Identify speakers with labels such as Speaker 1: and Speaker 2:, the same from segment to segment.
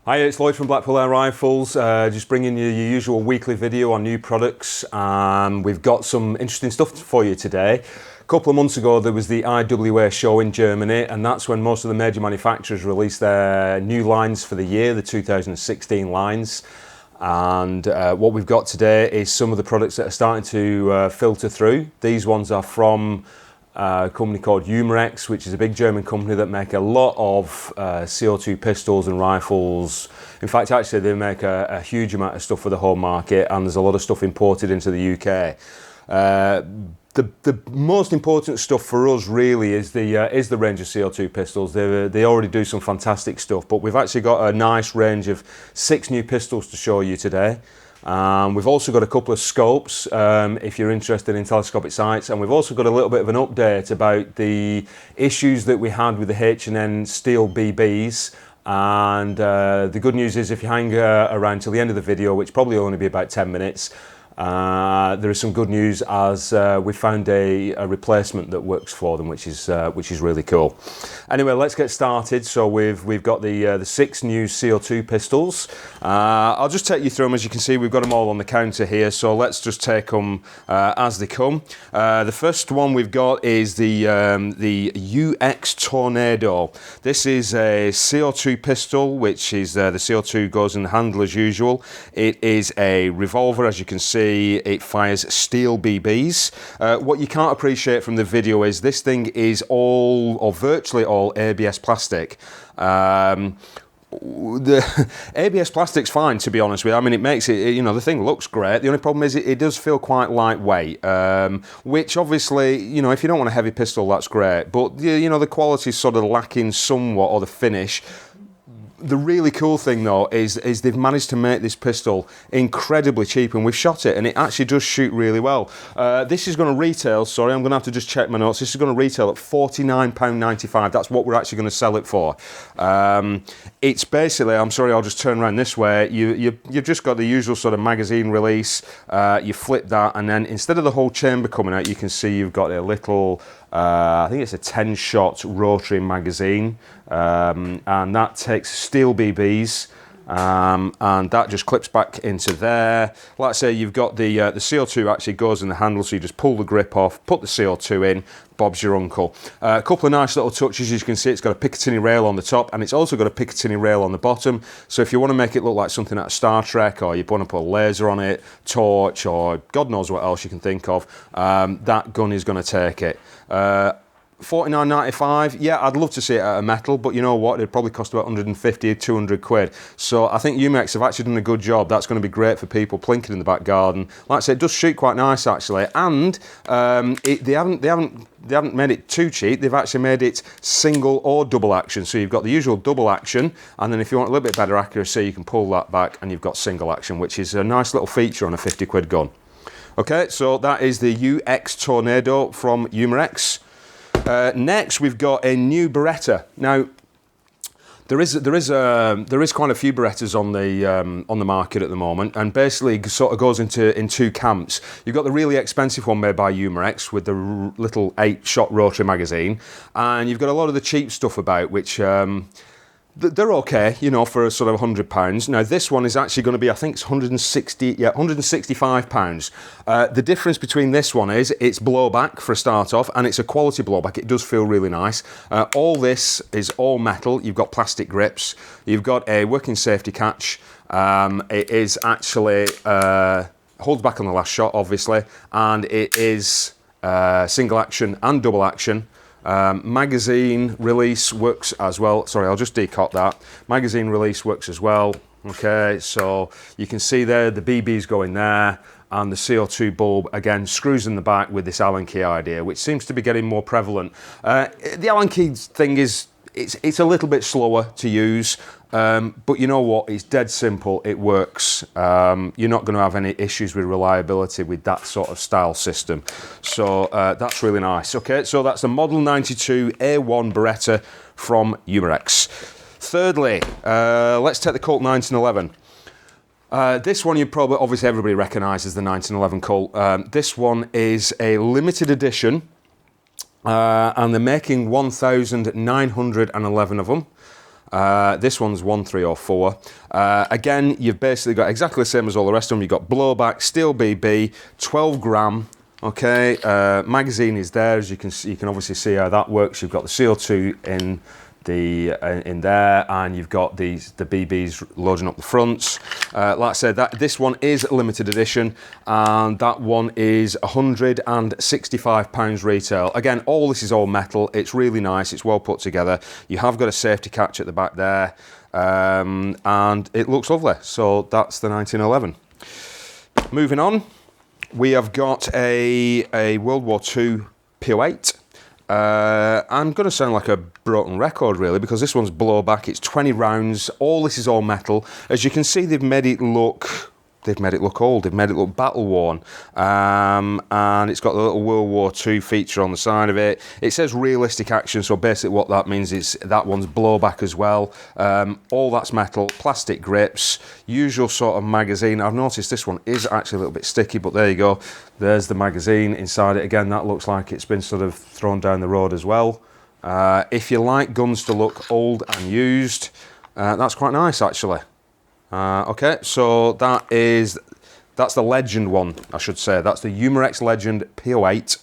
Speaker 1: Hi, it's Lloyd from Blackpool Air Rifles, just bringing you your usual weekly video on new products. We've got some interesting stuff for you today. A couple of months ago there was the IWA show in Germany, and that's when most of the major manufacturers released their new lines for the year, the 2016 lines. And what we've got today is some of the products that are starting to filter through. These ones are from a company called Umarex, which is a big German company that make a lot of CO2 pistols and rifles. In fact, actually, they make a huge amount of stuff for the home market, and there's a lot of stuff imported into the UK. The most important stuff for us really is the range of CO2 pistols. They already do some fantastic stuff, but we've actually got a nice range of 6 new pistols to show you today. We've also got a couple of scopes if you're interested in telescopic sights, and we've also got a little bit of an update about the issues that we had with the H&N steel BBs. And the good news is if you hang around till the end of the video, which probably will only be about 10 minutes, there is some good news as we found a replacement that works for them, which is really cool. Anyway, let's get started. So we've got the 6 new CO2 pistols. I'll just take you through them. As you can see, we've got them all on the counter here. So let's just take them as they come. The first one we've got is the UX Tornado. This is a CO2 pistol, which is the CO2 goes in the handle as usual. It is a revolver, as you can see. It fires steel BBs. What you can't appreciate from the video is this thing is all, or virtually all, ABS plastic. The ABS plastic's fine, to be honest with you. I mean, it makes it, you know, the thing looks great. The only problem is it does feel quite lightweight, which obviously, you know, if you don't want a heavy pistol, that's great. But, you know, the quality's sort of lacking somewhat, or the finish. The really cool thing though is they've managed to make this pistol incredibly cheap, and we've shot it and it actually does shoot really well. This is going to retail, sorry, I'm going to have to just check my notes, this is going to retail at £49.95. That's what we're actually going to sell it for. It's basically, I'm sorry, I'll just turn around this way, you've just got the usual sort of magazine release, you flip that, and then instead of the whole chamber coming out, you can see you've got a little, I think it's a 10-shot rotary magazine, and that takes steel BBs, and that just clips back into there. Like I say, you've got the CO2 actually goes in the handle, so you just pull the grip off, put the CO2 in, Bob's your uncle. A couple of nice little touches, as you can see, it's got a Picatinny rail on the top, and it's also got a Picatinny rail on the bottom, so if you want to make it look like something out of Star Trek, or you want to put a laser on it, torch, or God knows what else you can think of, that gun is going to take it. £49.95, yeah, I'd love to see it out of metal, but you know what, it'd probably cost about 150, 200 quid. So I think Umarex have actually done a good job. That's going to be great for people plinking in the back garden. Like I said, it does shoot quite nice actually, and they haven't made it too cheap. They've actually made it single or double action. So you've got the usual double action, and then if you want a little bit better accuracy, you can pull that back and you've got single action, which is a nice little feature on a 50 quid gun. Okay, so that is the UX Tornado from Umarex. Next, we've got a new Beretta. Now, there is quite a few Berettas on the market at the moment, and basically sort of goes in 2 camps. You've got the really expensive one made by Umarex with the little 8-shot rotary magazine, and you've got a lot of the cheap stuff about, which they're okay, you know, for sort of £100. Now this one is actually going to be, I think it's £165. The difference between this one is it's blowback for a start off, and it's a quality blowback. It does feel really nice. All this is all metal. You've got plastic grips. You've got a working safety catch. It is actually holds back on the last shot, obviously, and it is single action and double action. Magazine release works as well. Sorry, I'll just decock that. Magazine release works as well. Okay, so you can see there the BB's going there, and the CO2 bulb again screws in the back with this Allen key idea, which seems to be getting more prevalent. The Allen key thing is it's a little bit slower to use, but you know what, it's dead simple, it works. You're not going to have any issues with reliability with that sort of style system, so that's really nice. Okay, so that's the Model 92 A1 Beretta from Umarex. Thirdly, let's take the Colt 1911. This one you probably, obviously everybody recognises the 1911 Colt. This one is a limited edition, and they're making 1,911 of them. This one's 1304. Again, you've basically got exactly the same as all the rest of them. You've got blowback, steel BB, 12 gram. Okay, magazine is there, as you can see. You can obviously see how that works. You've got the CO2 in there, and you've got the BBs loading up the fronts. Like I said, this one is a limited edition, and that one is £165 retail. Again, all this is all metal. It's really nice. It's well put together. You have got a safety catch at the back there, and it looks lovely. So that's the 1911. Moving on. We have got a World War II P08. I'm going to sound like a broken record, really, because this one's blowback. It's 20 rounds. All this is all metal. As you can see, they've made it look old. They've made it look battle worn. And it's got the little World War II feature on the side of it. It says realistic action, so basically what that means is that one's blowback as well. All that's metal, plastic grips, usual sort of magazine. I've noticed this one is actually a little bit sticky, but there you go. There's the magazine inside it. Again, that looks like it's been sort of thrown down the road as well. If you like guns to look old and used, that's quite nice, actually. Okay, so that's the Legend one, I should say. That's the Humorex Legend P08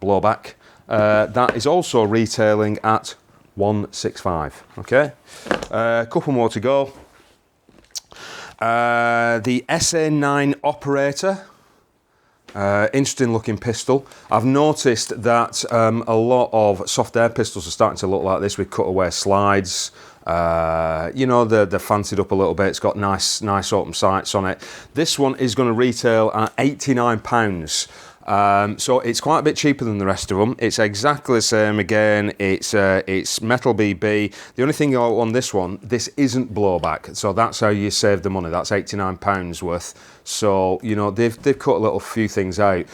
Speaker 1: blowback. That is also retailing at £165. Okay, a couple more to go. The SA9 Operator. Interesting looking pistol. I've noticed that a lot of soft air pistols are starting to look like this with cutaway slides. You know, they're fancied up a little bit. It's got nice open sights on it. This one is going to retail at £89. So it's quite a bit cheaper than the rest of them. It's exactly the same again. It's metal BB. The only thing on this one, this isn't blowback. So that's how you save the money. That's £89 worth. So, you know, they've cut a little few things out.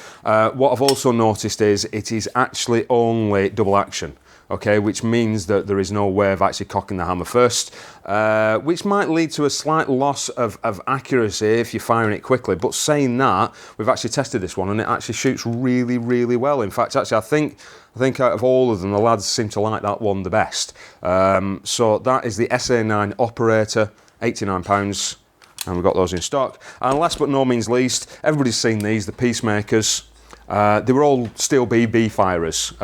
Speaker 1: What I've also noticed is it is actually only double action. Okay, which means that there is no way of actually cocking the hammer first, which might lead to a slight loss of accuracy if you're firing it quickly. But saying that, we've actually tested this one and it actually shoots really, really well. In fact, actually, I think out of all of them, the lads seem to like that one the best. So that is the SA9 Operator, £89, and we've got those in stock. And last but no means least, everybody's seen these, the Peacemakers. They were all steel BB firers.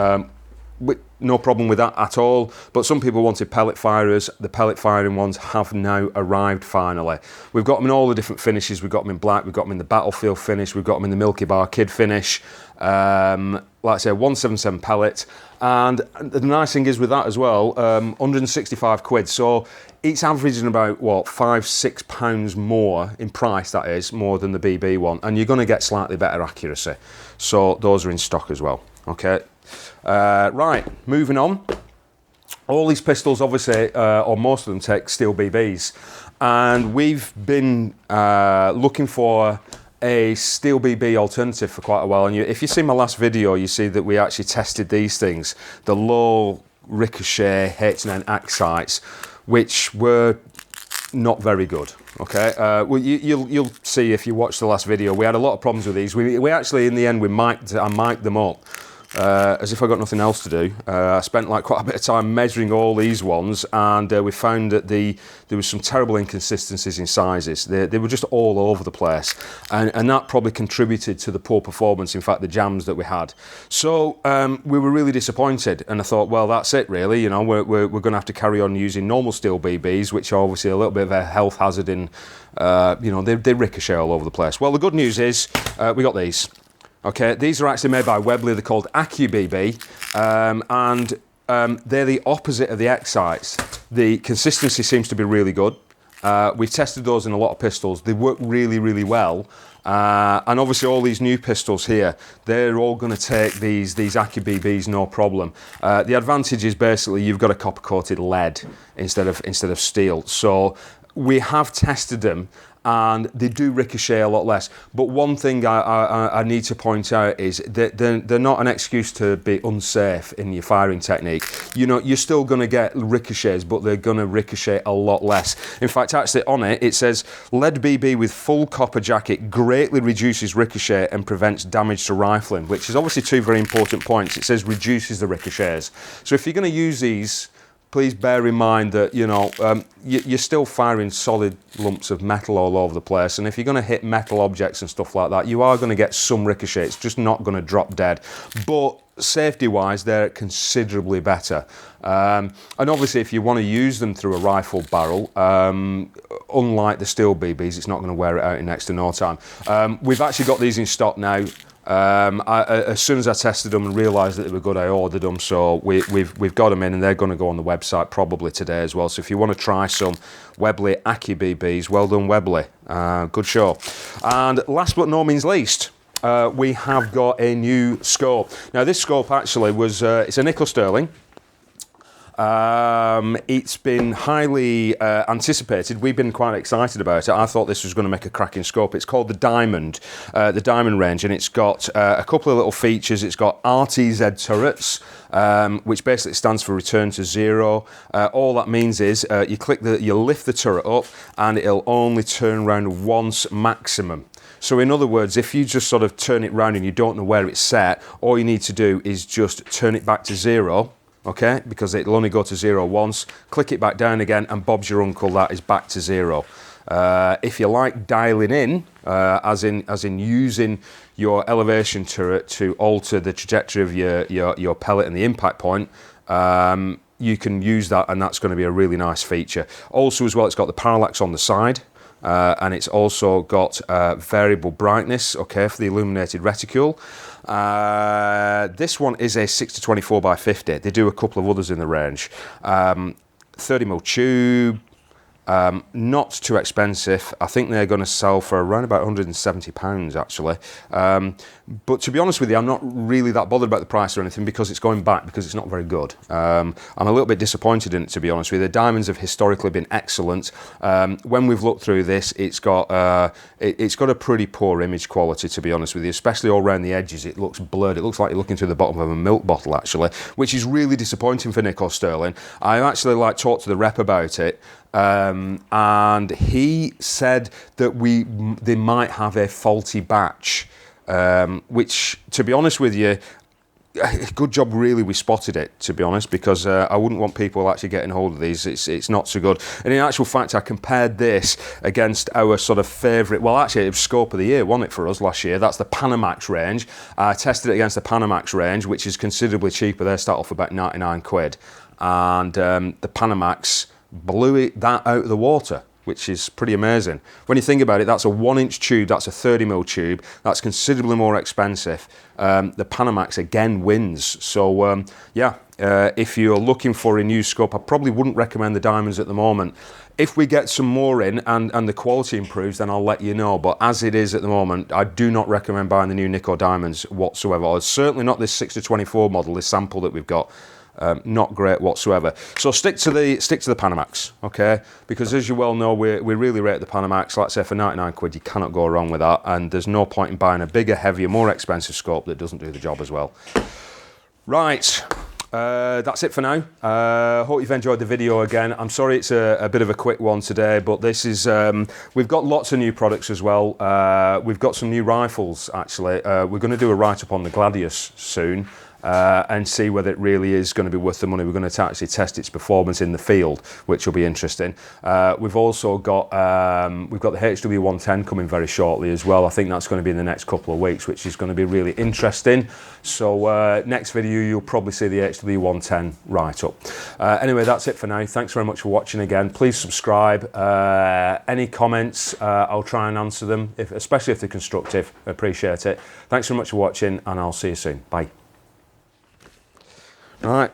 Speaker 1: No problem with that at all, but some people wanted pellet firers. The pellet firing ones have now arrived finally. We've got them in all the different finishes. We've got them in black, we've got them in the Battlefield finish, we've got them in the Milky Bar Kid finish. Like I say, 177 pellet. And the nice thing is with that as well, 165 quid. So it's averaging about, what, £5-6 more in price, that is, more than the BB one. And you're going to get slightly better accuracy. So those are in stock as well, okay? Right, moving on. All these pistols, obviously, or most of them, take steel BBs, and we've been looking for a steel BB alternative for quite a while. And if you see my last video, you see that we actually tested these things, the low ricochet H9 ACK sights, which were not very good. Okay, well, you'll see if you watch the last video. We had a lot of problems with these. We actually, in the end, I mic'd them up. As if I got nothing else to do. I spent like quite a bit of time measuring all these ones, and we found that there was some terrible inconsistencies in sizes. They were just all over the place, and that probably contributed to the poor performance, in fact the jams that we had. So we were really disappointed, and I thought, well, that's it really, you know, we're going to have to carry on using normal steel BBs, which are obviously a little bit of a health hazard in, you know, they ricochet all over the place. Well, the good news is we got these. Okay, these are actually made by Webbley. They're called AccuBB, and they're the opposite of the X sights. The consistency seems to be really good. We've tested those in a lot of pistols. They work really, really well. And obviously all these new pistols here, they're all going to take these AccuBBs no problem. The advantage is basically you've got a copper-coated lead instead of steel. So we have tested them, and they do ricochet a lot less. But one thing I need to point out is that they're not an excuse to be unsafe in your firing technique. You know, you're still going to get ricochets, but they're going to ricochet a lot less. In fact, actually on it says, lead BB with full copper jacket greatly reduces ricochet and prevents damage to rifling, which is obviously two very important points. It says reduces the ricochets. So if you're going to use these please bear in mind that, you know, you're still firing solid lumps of metal all over the place, and if you're going to hit metal objects and stuff like that, you are going to get some ricochet. It's just not going to drop dead. But safety-wise, they're considerably better. And obviously, if you want to use them through a rifle barrel, unlike the steel BBs, it's not going to wear it out in next to no time. We've actually got these in stock now. As soon as I tested them and realised that they were good, I ordered them. So we've got them in, and they're going to go on the website probably today as well. So if you want to try some Webbley Aki BBs, well done Webbley. Good show. And last but no means least, we have got a new scope. Now this scope actually was, it's a nickel sterling. It's been highly anticipated. We've been quite excited about it. I thought this was going to make a cracking scope. It's called the Diamond range, and it's got a couple of little features. It's got RTZ turrets, which basically stands for return to zero. All that means is you lift the turret up, and it'll only turn around once maximum. So in other words, if you just sort of turn it round and you don't know where it's set, all you need to do is just turn it back to zero. Okay, because it'll only go to zero once, click it back down again, and Bob's your uncle, that is back to zero. If you like dialing in, as in using your elevation turret to alter the trajectory of your pellet and the impact point, you can use that, and that's going to be a really nice feature. Also as well, it's got the parallax on the side. And it's also got variable brightness, okay, for the illuminated reticule. This one is a 6-24x50. They do a couple of others in the range. 30mm tube, not too expensive. I think they're going to sell for around about £170 actually. But to be honest with you, I'm not really that bothered about the price or anything, because it's going back, because it's not very good. I'm a little bit disappointed in it, to be honest with you. The diamonds have historically been excellent. When we've looked through this, it's got a pretty poor image quality, to be honest with you, especially all around the edges. It looks blurred. It looks like you're looking through the bottom of a milk bottle, actually, which is really disappointing for nickel sterling. I actually talked to the rep about it. And he said that they might have a faulty batch, which, to be honest with you, good job really we spotted it, to be honest, because I wouldn't want people actually getting hold of these. It's not so good. And in actual fact, I compared this against our sort of favourite, well actually it was scope of the year, wasn't it, for us last year? That's the Panamax range. I tested it against the Panamax range, which is considerably cheaper. They start off about 99 quid. And the Panamax blew that out of the water, which is pretty amazing. When you think about it, that's a 1-inch tube, that's a 30mm tube, that's considerably more expensive. The Panamax again wins. So if you're looking for a new scope, I probably wouldn't recommend the diamonds at the moment. If we get some more in and the quality improves, then I'll let you know. But as it is at the moment, I do not recommend buying the new Nikko diamonds whatsoever. Or certainly not this 6-24 model, this sample that we've got. Not great whatsoever. So stick to the Panamax, okay? Because as you well know, we really rate the Panamax. Like I say, for 99 quid, you cannot go wrong with that. And there's no point in buying a bigger, heavier, more expensive scope that doesn't do the job as well. Right. That's it for now. Hope you've enjoyed the video again. I'm sorry it's a bit of a quick one today, but this is, we've got lots of new products as well. We've got some new rifles, actually. We're going to do a write-up on the Gladius soon. And see whether it really is going to be worth the money. We're going to actually test its performance in the field, which will be interesting. We've also got the HW110 coming very shortly as well. I think that's going to be in the next couple of weeks, which is going to be really interesting. So next video you'll probably see the HW110 write-up. Anyway, that's it for now. Thanks very much for watching again. Please subscribe. Any comments, I'll try and answer them, especially if they're constructive. I appreciate it. Thanks very much for watching, and I'll see you soon. Bye. All right,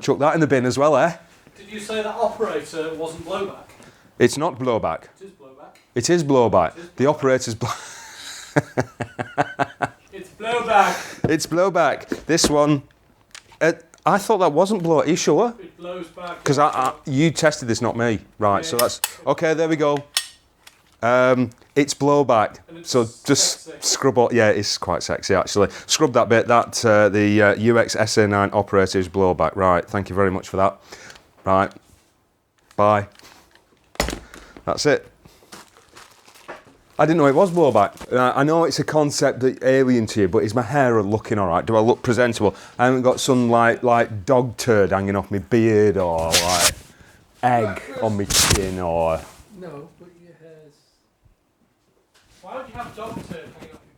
Speaker 1: chuck that in the bin as well, eh?
Speaker 2: Did you say that operator wasn't blowback?
Speaker 1: It's not blowback.
Speaker 2: It is blowback.
Speaker 1: It is blowback. The operator's
Speaker 2: It's blowback.
Speaker 1: It's blowback. This one, I thought that wasn't blow. Are you sure?
Speaker 2: It blows back.
Speaker 1: Because you tested this, not me. Right, yeah. So that's, okay, there we go. It's blowback, so just sexy. Scrub all, yeah, it's quite sexy actually. Scrub that bit, the UX SA9 Operator is blowback. Right, thank you very much for that. Right, bye. That's it. I didn't know it was blowback. I know it's a concept that alien to you, but is my hair looking all right? Do I look presentable? I haven't got some like dog turd hanging off my beard or like egg on my chin or...
Speaker 2: No, but your hair's... Why would you have dog turd hanging off your